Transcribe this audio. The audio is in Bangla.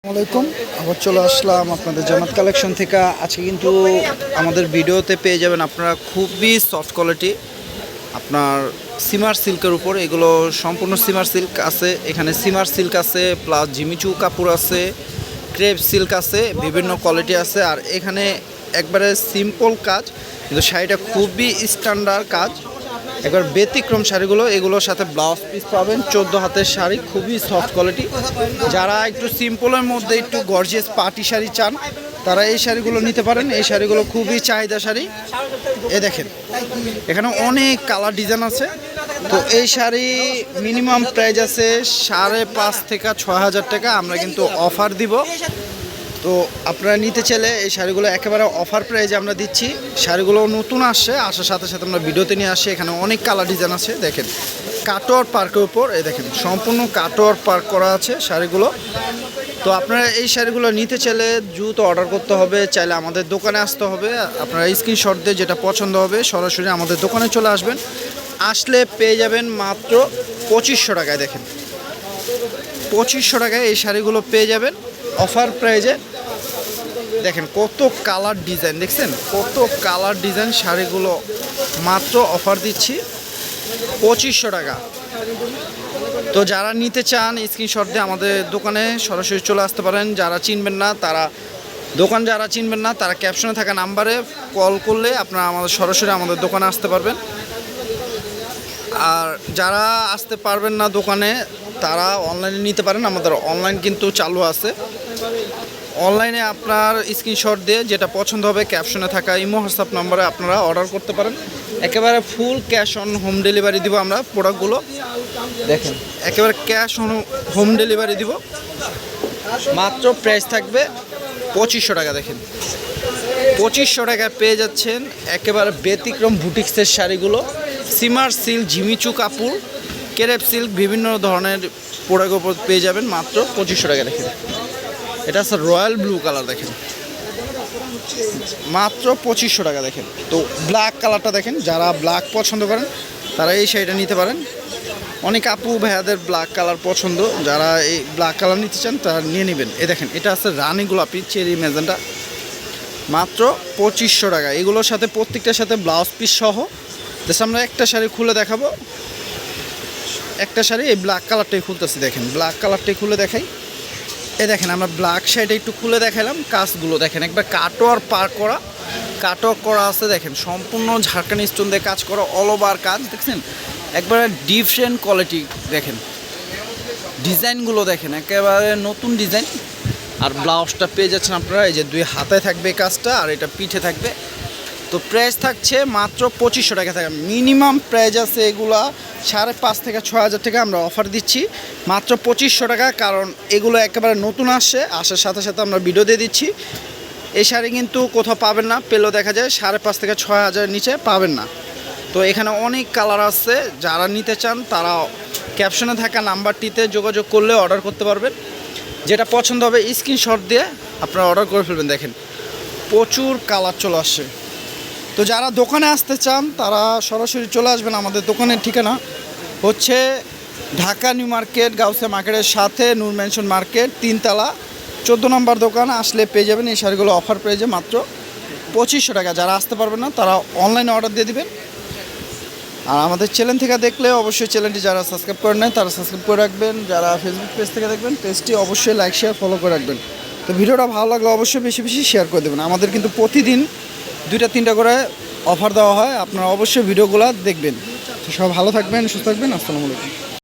আসসালামাইকুম। আবার চলে আসলাম আপনাদের জামাত কালেকশন থেকে। আজকে কিন্তু আমাদের ভিডিওতে পেয়ে যাবেন আপনারা খুবই সফট কোয়ালিটি আপনার সিমার সিল্কের উপর। এগুলো সম্পূর্ণ সিমার সিল্ক আছে, এখানে সিমার সিল্ক আছে, প্লাস জিমিচু কাপড় আছে, ক্রেপ সিল্ক আছে, বিভিন্ন কোয়ালিটি আছে। আর এখানে একবারে সিম্পল কাজ, কিন্তু শাড়িটা খুবই স্ট্যান্ডার্ড কাজ, একবার ব্যতিক্রম শাড়িগুলো। এগুলোর সাথে ব্লাউজ পিস পাবেন, 14 হাতের শাড়ি, খুবই সফট কোয়ালিটি। যারা একটু সিম্পলের মধ্যে একটু গর্জিয়াস পার্টি শাড়ি চান তারা এই শাড়িগুলো নিতে পারেন। এই শাড়িগুলো খুবই চাহিদা শাড়ি। দেখেন এখানে অনেক কালার ডিজাইন আছে। তো এই শাড়ি মিনিমাম প্রাইস আছে 5,500 থেকে 6,000 টাকা। আমরা কিন্তু অফার দিব। তো আপনারা নিতে চাইলে এই শাড়িগুলো একেবারে অফার প্রাইজে আমরা দিচ্ছি। শাড়িগুলো নতুন আসছে, আসার সাথে সাথে আমরা ভিডিওতে নিয়ে আসি। এখানে অনেক কালার ডিজাইন আছে। দেখেন কাটোয়ার পার্কের উপর দেখেন সম্পূর্ণ কাটোয়ার পার্ক করা আছে শাড়িগুলো। তো আপনারা এই শাড়িগুলো নিতে চাইলে দ্রুত অর্ডার করতে হবে, চাইলে আমাদের দোকানে আসতে হবে। আপনারা স্ক্রিনশট দিয়ে যেটা পছন্দ হবে সরাসরি আমাদের দোকানে চলে আসবেন। আসলে পেয়ে যাবেন মাত্র 2500 টাকায়। দেখেন 2500 টাকায় এই শাড়িগুলো পেয়ে যাবেন অফার প্রাইজে। দেখেন কত কালার ডিজাইন, দেখছেন কত কালার ডিজাইন। শাড়িগুলো মাত্র অফার দিচ্ছি 2500 টাকা। তো যারা নিতে চান স্ক্রিনশট দিয়ে আমাদের দোকানে সরাসরি চলে আসতে পারেন। যারা চিনবেন না তারা ক্যাপশনে থাকা নাম্বারে কল করলে আপনারা সরাসরি আমাদের দোকানে আসতে পারবেন। আর যারা আসতে পারবেন না দোকানে তারা অনলাইনে নিতে পারেন। আমাদের অনলাইন কিন্তু চালু আছে। অনলাইনে আপনার স্ক্রিনশট দিয়ে যেটা পছন্দ হবে ক্যাপশনে থাকা ইমো হোয়াটসঅ্যাপ নম্বরে আপনারা অর্ডার করতে পারেন। একেবারে full cash on home delivery দিব আমরা প্রোডাক্টগুলো। দেখেন একেবারে ক্যাশ অন হোম ডেলিভারি দিব। মাত্র প্রাইস থাকবে 2500 টাকা। দেখেন 2500 টাকায় পেয়ে যাচ্ছেন একেবারে ব্যতিক্রম বুটিক্সের শাড়িগুলো। সিমার সিল্ক, জিমিচু কাপড়, ক্রেপ সিল্ক, বিভিন্ন ধরনের প্রোডাক্ট উপর পেয়ে যাবেন মাত্র 2500 টাকা। দেখেন এটা আছে রয়্যাল ব্লু কালার, দেখেন মাত্র 2500 টাকা। দেখেন তো ব্ল্যাক কালারটা দেখেন, যারা ব্ল্যাক পছন্দ করেন তারা এই শাড়িটা নিতে পারেন। অনেক আপু ভাইয়াদের ব্ল্যাক কালার পছন্দ, যারা এই ব্ল্যাক কালার নিতে চান তারা নিয়ে নেবেন। দেখেন এটা আছে রানী গোলাপি চেরি ম্যাজেন্টা, মাত্র 2500 টাকা। এগুলোর সাথে প্রত্যেকটার সাথে ব্লাউজ পিস সহ। জাস্ট আমরা একটা শাড়ি খুলে দেখাবো। একটা শাড়ি এই ব্ল্যাক কালারটাই খুলতেছি। দেখেন ব্ল্যাক কালারটাই খুলে দেখাই। দেখেন আমরা ব্ল্যাক শাড়িটা একটু খুলে দেখালাম। কাজগুলো দেখেন একবার কাটোয়ার পার করা, কাটওয়ার্ক করা আছে। দেখেন সম্পূর্ণ ঝাড়খানি স্টোন দিয়ে কাজ করা, অল ওভার কাজ। দেখছেন একবারে ডিফারেন্ট কোয়ালিটি। দেখেন ডিজাইনগুলো দেখেন একেবারে নতুন ডিজাইন। আর ব্লাউজটা পেয়ে যাচ্ছেন আপনারা এই যে 2 হাতে থাকবে কাজটা, আর এটা পিঠে থাকবে। তো প্রাইস থাকছে মাত্র 2500 টাকা থাকে। মিনিমাম প্রাইস আছে এগুলা 5,500 থেকে 6,000 টাকা। আমরা অফার দিচ্ছি মাত্র 2500 টাকা, কারণ এগুলো একেবারে নতুন আসছে, আসার সাথে সাথে আমরা ভিডিও দিয়ে দিচ্ছি। এই শাড়ি কিন্তু কোথাও পাবেন না, পেলেও দেখা যায় 5,500 থেকে 6,000 নিচে পাবেন না। তো এখানে অনেক কালার আছে, যারা নিতে চান তারা ক্যাপশনে থাকা নাম্বারটিতে যোগাযোগ করলে অর্ডার করতে পারবেন। যেটা পছন্দ হবে স্ক্রিনশট দিয়ে আপনারা অর্ডার করে ফেলবেন। দেখেন প্রচুর কালার চলে আসছে। তো যারা দোকানে আসতে চান তারা সরাসরি চলে আসবেন। আমাদের দোকানের ঠিকানা হচ্ছে ঢাকা নিউ মার্কেট, গাউসিয়া মার্কেটের সাথে নূর ম্যানশন মার্কেট, 3 তলা, 14 নম্বর দোকান। আসলে পেয়ে যাবেন এই শাড়িগুলো অফার প্রাইজে মাত্র 2500 টাকা। যারা আসতে পারবেন না তারা অনলাইনে অর্ডার দিয়ে দিবেন। আর আমাদের চ্যানেল থেকে দেখলে অবশ্যই চ্যানেলটি যারা সাবস্ক্রাইব করে নেয় তারা সাবস্ক্রাইব করে রাখবেন। যারা ফেসবুক পেজ থেকে দেখবেন পেজটি অবশ্যই লাইক শেয়ার ফলো করে রাখবেন। তো ভিডিওটা ভালো লাগলে অবশ্যই বেশি বেশি শেয়ার করে দেবেন। আমাদের কিন্তু প্রতিদিন 2-3টা করে অফার দেওয়া হয়, আপনারা অবশ্যই ভিডিওগুলো দেখবেন। তো সব ভালো থাকবেন, সুস্থ থাকবেন। আসসালামু আলাইকুম।